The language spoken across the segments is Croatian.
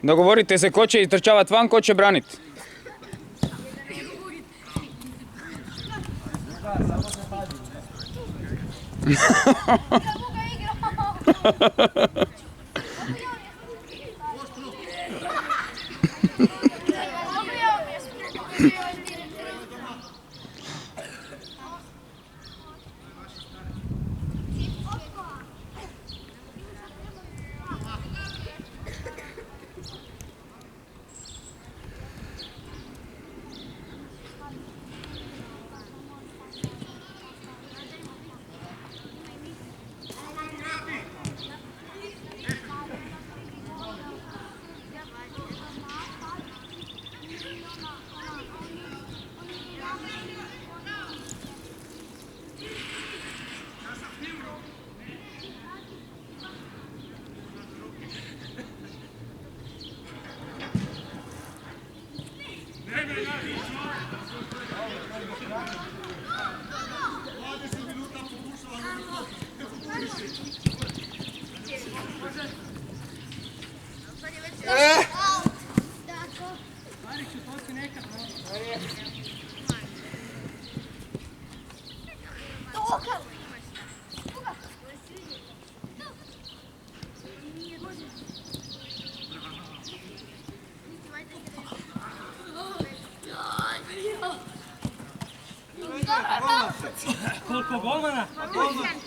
Dogovorite se ko će istrčavat van, ko će branit.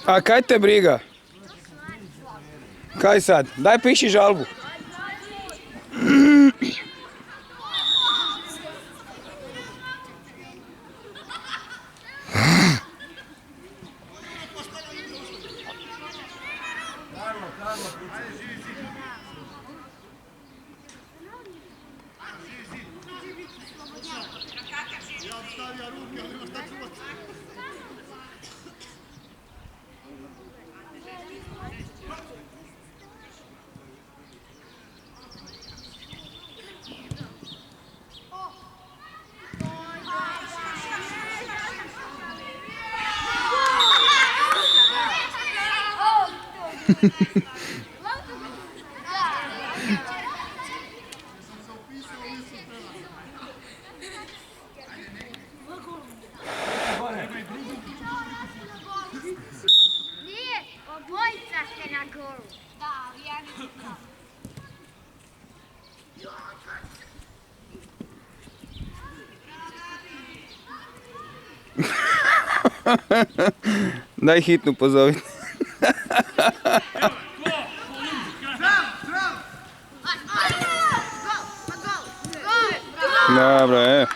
A kaj te briga? Kaj sad? Daj piši žalbu. Daj hitnu pozovi. Dobro,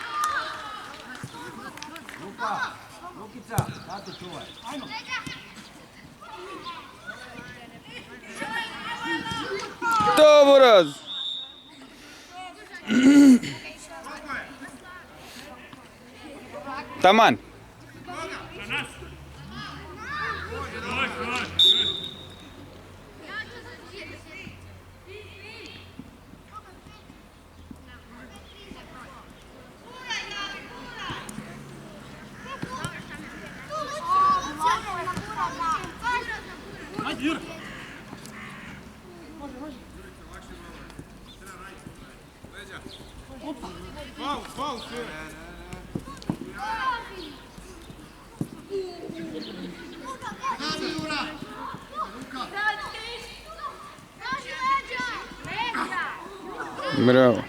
Lukica, tato čuvaj. To Buraz! Taman! Bravo.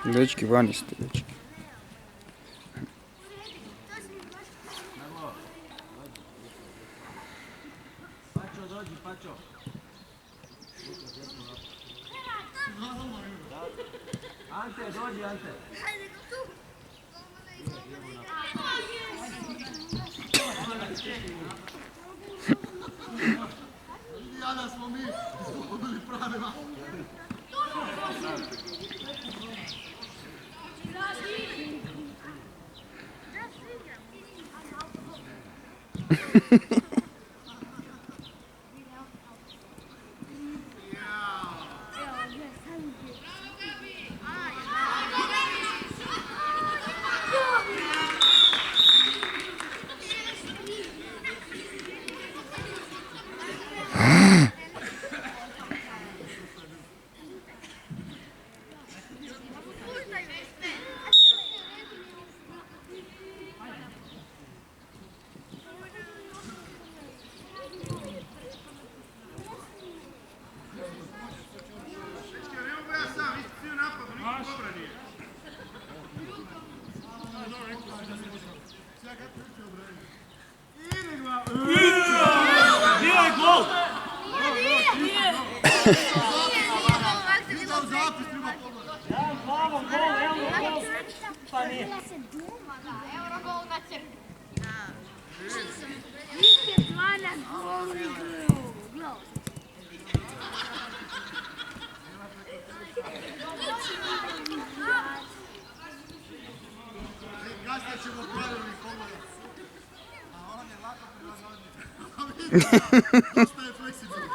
Dečki, vani ste, dečki. Pačo, dođi, Pačo. Ante, dođi, Ante. Jada smo mi, smo bili pravila. Eurogol na crkvi. Njih je 12 goli. Kasnije ćemo pravilni komoda. A on je lako prilagodnije. Dosta je fleksibilan.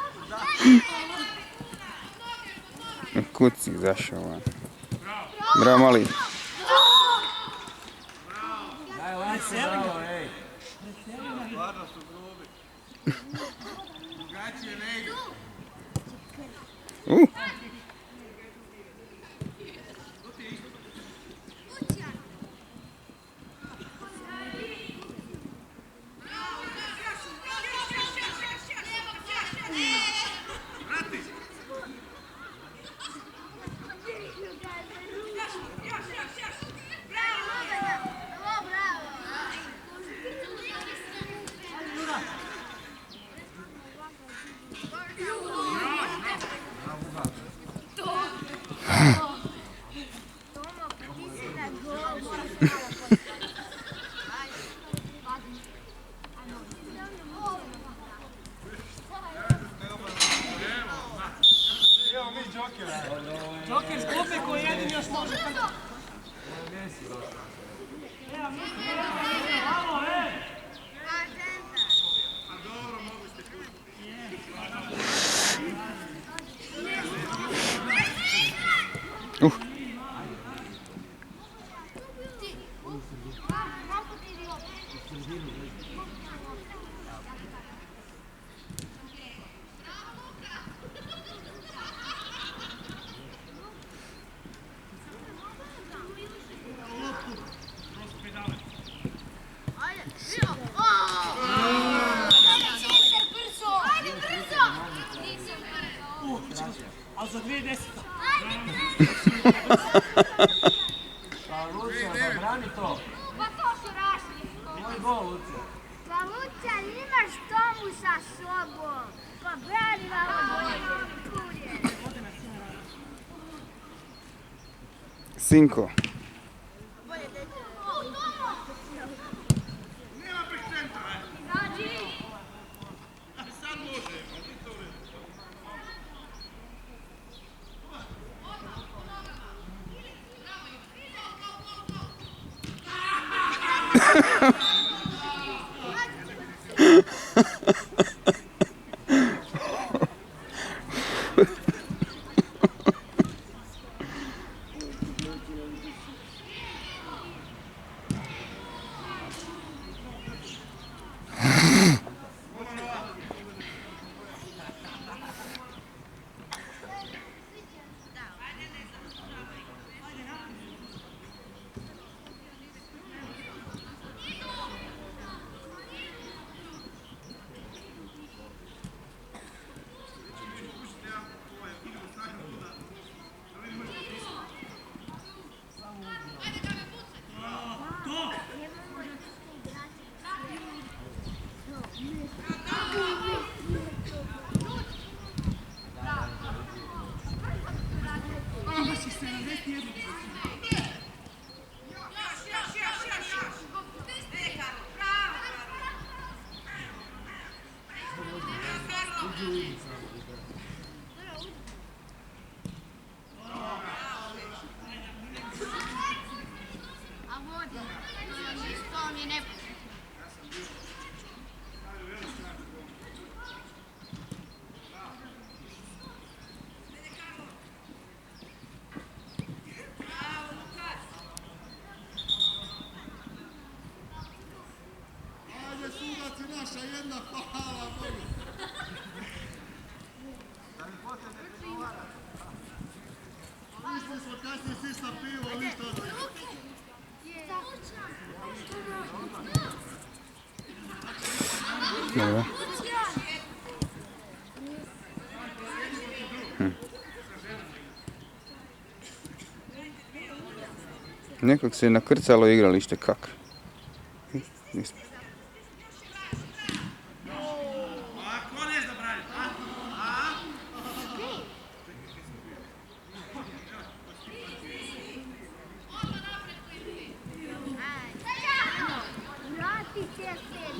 Kucik zašao van. Bravo, mali. Daj lance, bravo, ej. Stvarno su grubi. Drugačije ne idu. Joker s klupe koji jedin još može tako. A dobro, mogu ste pustiti. Ali za 2010. Pa Lucija, pa brani to. Pa to su rašli. Moj gol, Lucija. Pa Lucija, imaš tomu sa sobom. Pa brani malo bolje. Sinko. Nema pek centra, Zađi. Sad može, ali to je. A vodi. To mi ne... Dobro. Nekog se je nakrcalo igralište, kak? Nismo.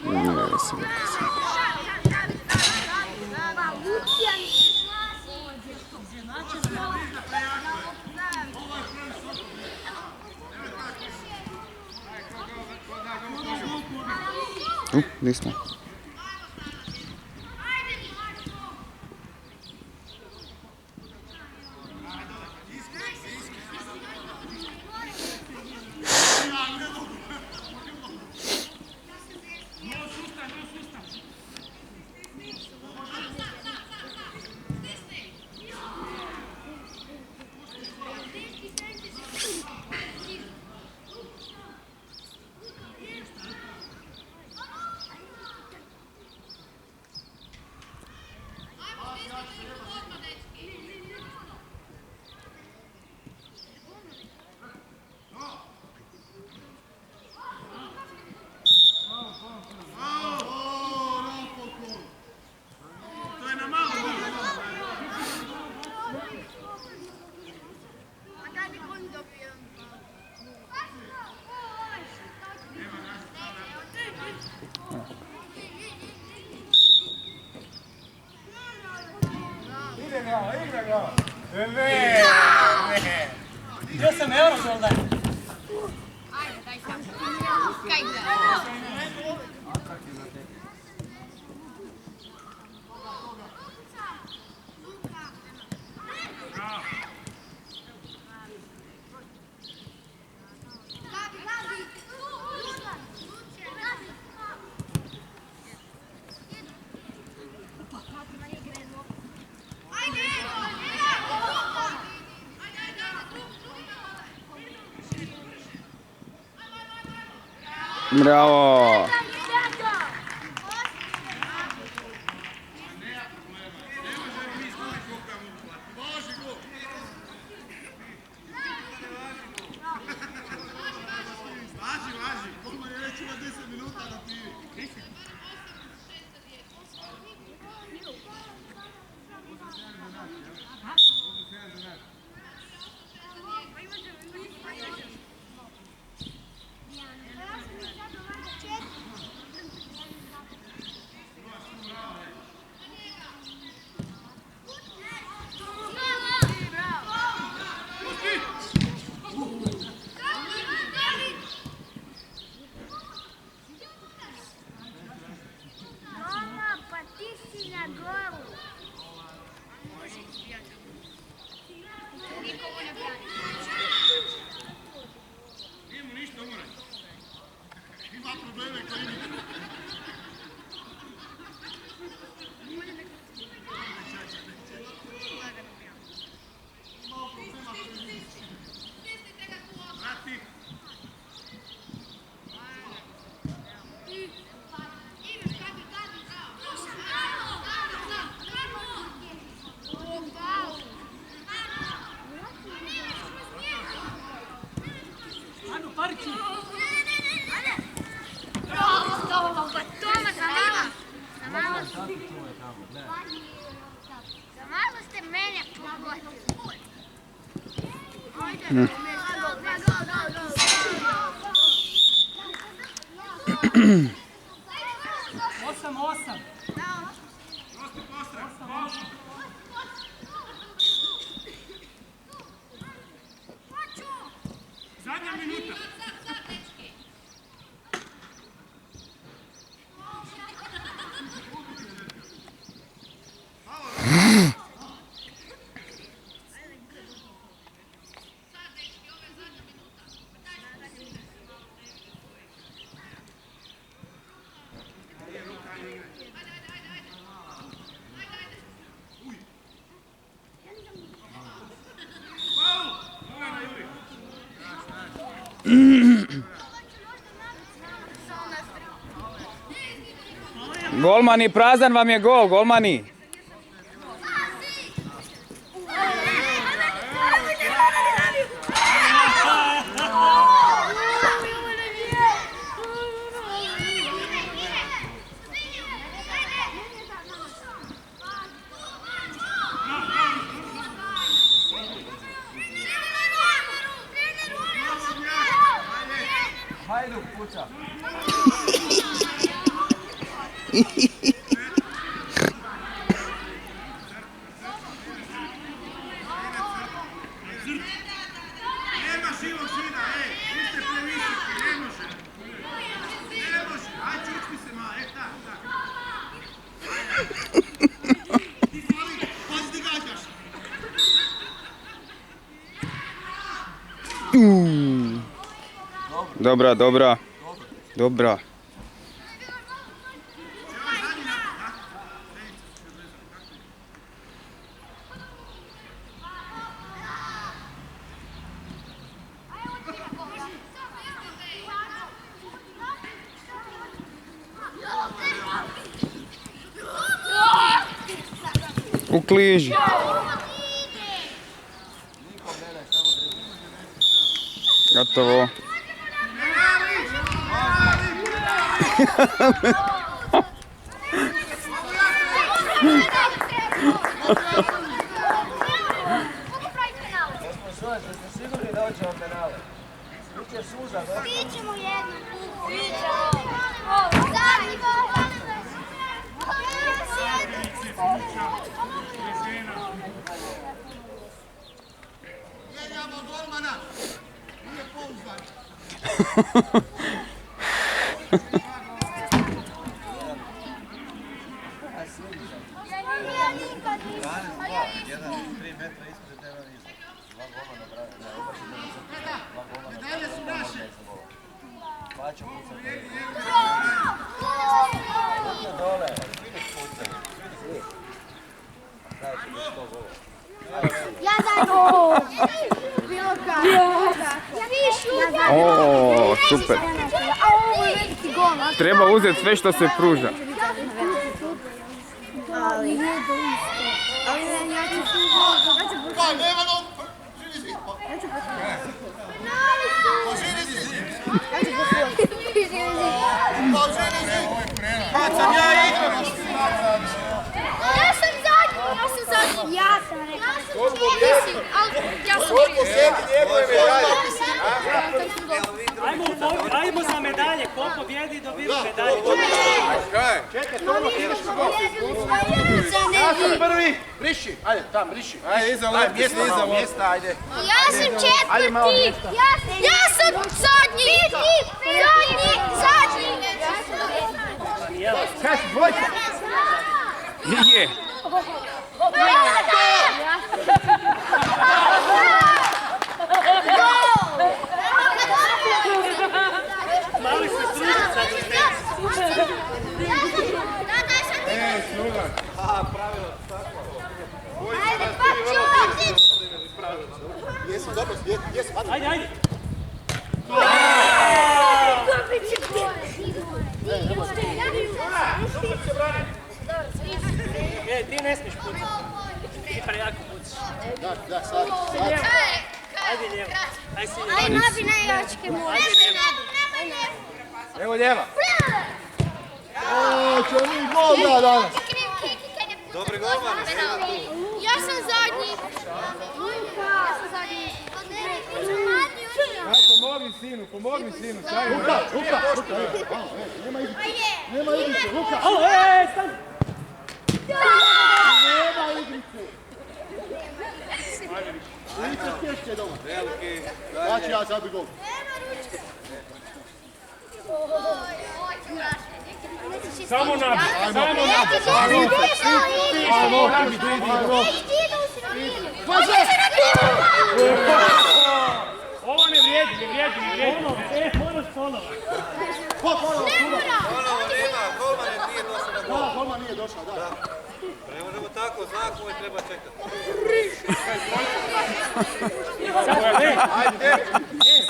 Nije se gdje smo? Gdje sam Eurogol da? Ajde, daj sam. Kaj gleda? Bravo! Važi, koliko je već ima 10 minuta na pivi. Za malo ste mene pogodili. Osam, osam. Zadnja minuta. Golmani, prazan vam je gol, golmani. Hajduk puca. Nema živog zida, vi ste previsoki, ne može. Ne može, aj čučki se malo, tak. Ti fali, pazi ti gađaš. Dobra, dobra. Dobra. U kliži. Gotovo. Jeste sigurni da hoćemo penale? Biće suza, da? Pićemo jednu. Zadnji gol. Mijenjamo golmana. Nije pouzdan. Medalje su naše. Ja daj gol. Bilo kako. Ja višu. O, super. A ovo je veliki gol. Treba uzeti sve što se pruža. Ali nije do isto. Ali ne, ja ću Pa, nema no... Žili zid, pa. Pa žili zid. Pa žili zid. Kad sam ja igram. Ja sam zadnji. Ja sam rekao. Nisi, ali ja sam Ajmo za medalje, ko pobjedi dobiva medalje. Prvi, briši, ajde, tam, briši. Ajde, iza mjesta, ajde. Ja sam četvrti. Ja sam zadnji. Zadnji. Kaj si, dvojka? Je. Mali se struži sad. Ajde, paču. Jesi, dobro, jesi, Ajde, ajde. Ti ne smiješ pucati. Ti prejako pucaš. Da, sad. Ajde lijevo. Aj si Aj, nabi najjačke moje. Evo ljeva. O, ćemo mi gol da danas. Dobri golman. Ja sam zadnji. Ja sam zadnji. Pomogni sinu. Luka. Nema igrice, Luka. Alo, stani. Nema igrice. Igrice teške doma. Znači ja sad bi gol. Samo nabi. Ovo ne vrijedi. Moraš ponovo. Ponovo. Ponovo nema, golman nije došao. Da. Ne možemo tako, znakovo i treba čekati.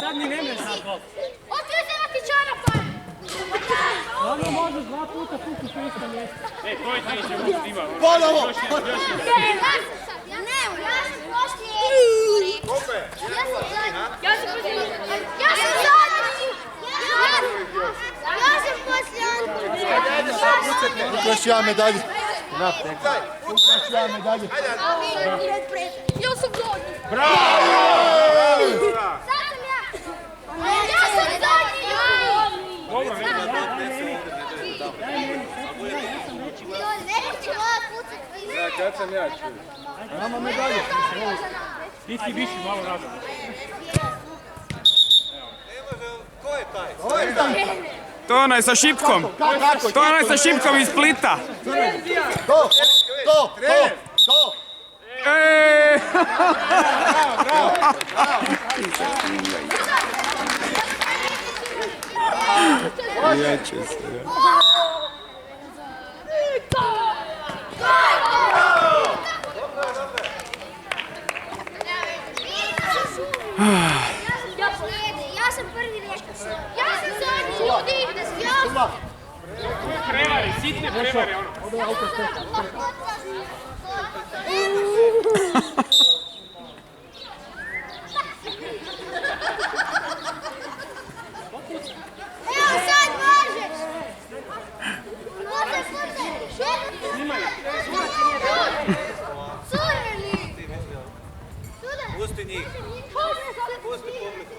Sad mi ne mreš na gol. Otvio se na kičara pa. Dobro možeš 2 puta puku su isto mjesto. E, to je ti ćemo snima. Ponovo! Ja sam poslije. Koliko je? Ja sam poslije. Još jedan medalje. Još jedan medalje. Ja sam zadnji. Bravo! Sad sam ja. Ja sam zadnji. Dobro, vidi. Kad sam ja čuo? Nama medalje. Ti si viši malo rado. Ko je taj? Ko je taj? To je onaj sa šipkom. To je onaj sa šipkom iz Splita. To! Eee! Ječe se. Ja sam prvi rekao. Ja sam zadnji ljudi. Prevari, sitne prevare, ono. Evo sad možeš. Sureli. Pusti njih. Pusti publiku.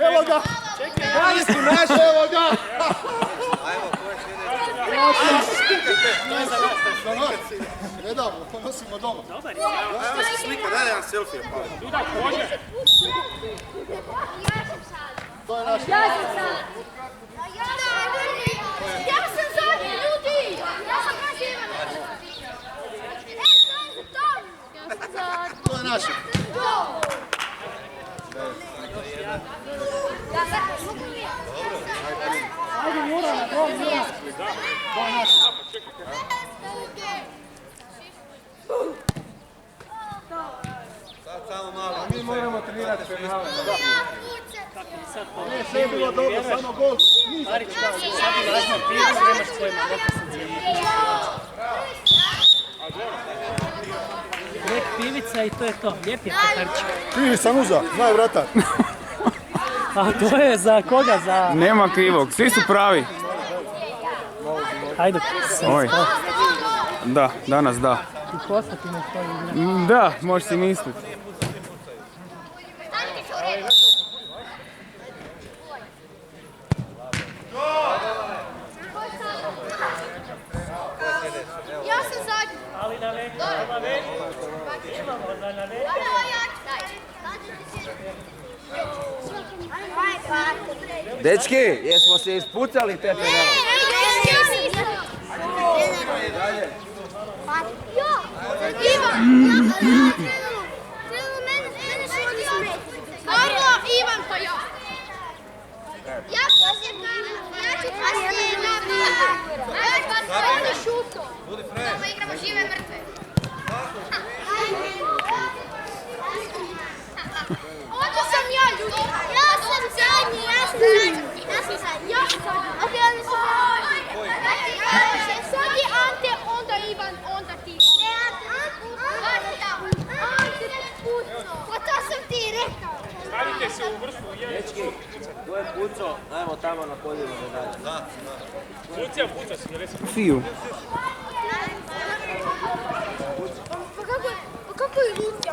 Evo ga! Brani su naše, evo ga! Ajmo, ko je sljedeći? Ne damo, ponosimo doma. Dobar, Ajmo se slika, daj jedan selfie. Duda, kože. To je naš. Ja sam zadnji ljudi. Ja sam prvi Ivan. To je naše. Ajde, Jura, dobro, Jura. To je naše. Sad samo malo. Mi moramo trenirati penale. Ne, sve je bilo dobro, samo gol. Marić, sad bi nazvan prije, nemaš pojma, dok sam Nek pivica i to je to. Lijep je katarčik. Krivi sam uza, znaj vratar. A to je za koga? Za... Nema krivog, svi su pravi. Hajde, Oj. Da, danas da. i poslati na to igra. Da, možeš si misliti. Ja sam zadnji. Ali na veću, na veću. Imamo na veću. Dečki, jesmo se ispucali te penale? Karlo, Ivan pa ja. Ja ću kasnije na šuto. Tamo igramo žive mrtve. Ovo sam ja, ljudi. Ja sam zadnji. Sad je Ante, onda Ivan, onda ti. Ne, Ante pucao. Pa to sam ti rekao. Stavite se u vrstu, Dečki, ko je pucao? Ajmo tamo na podijelu medalje. puca si, jer jesam. Fiju. Pa kako je Lucija?